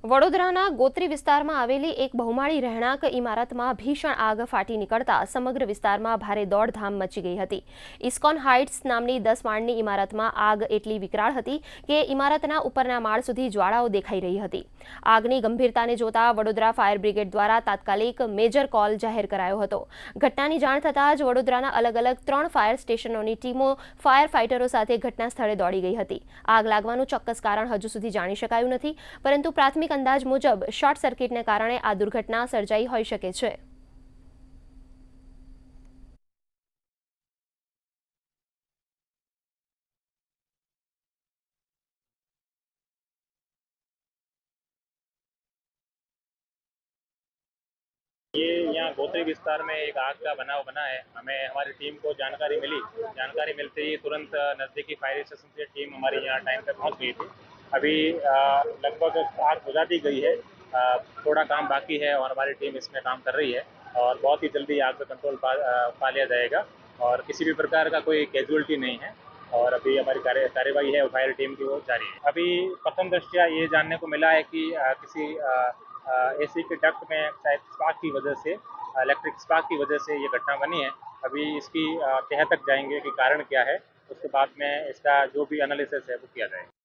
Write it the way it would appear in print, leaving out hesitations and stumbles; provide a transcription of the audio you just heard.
વડોદરાના ગોત્રી વિસ્તારમાં આવેલી એક બહુમાળી રહેણાંક ઇમારતમાં ભીષણ આગ ફાટી નીકળતા સમગ્ર વિસ્તારમાં ભારે દોડધામ મચી ગઈ હતી. ઇસ્કોન હાઇટ્સ નામની 10 માળની ઇમારતમાં આગ એટલી વિકરાળ હતી કે ઇમારતના ઉપરના માળ સુધી જ્વાળાઓ દેખાઈ રહી હતી. આગની ગંભીરતાને જોતા વડોદરા ફાયર બ્રિગેડ દ્વારા તાત્કાલિક મેજર કોલ જાહેર કરાયો હતો. ઘટનાની જાણ થતાં જ વડોદરાના અલગ-અલગ 3 ફાયર સ્ટેશનોની ટીમો ફાયર ફાઇટરો સાથે ઘટના સ્થળે દોડી ગઈ હતી. આગ લાગવાનું ચોક્કસ કારણ હજુ સુધી જાણી શકાયું નથી, પરંતુ પ્રાથમિક અંદાજ મુજબ શોર્ટ સર્કિટને કારણે આ દુર્ઘટના સર્જાઈ હોઈ શકે છે. ये यहाँ गोत्री विस्तार में एक आग का बनाव बना है। हमें हमारी टीम को जानकारी मिली। जानकारी मिलते ही तुरंत नज़दीकी फायर स्टेशन से टीम हमारी यहाँ टाइम पे पहुँच गई थी। अभी लगभग आग बुझा दी गई है। थोड़ा काम बाकी है और हमारी टीम इसमें काम कर रही है और बहुत ही जल्दी आग पे कंट्रोल पा लिया जाएगा और किसी भी प्रकार का कोई कैजुअल्टी नहीं है। और अभी हमारी कार्यवाही है फायर टीम की वो जारी है। अभी प्रथम दृष्टया ये जानने को मिला है कि किसी एसी के डक्ट में शायद स्पार्क की वजह से, इलेक्ट्रिक स्पार्क की वजह से ये घटना बनी है। अभी इसकी तह तक जाएंगे कि कारण क्या है, उसके बाद में इसका जो भी एनालिसिस है वो किया जाएगा।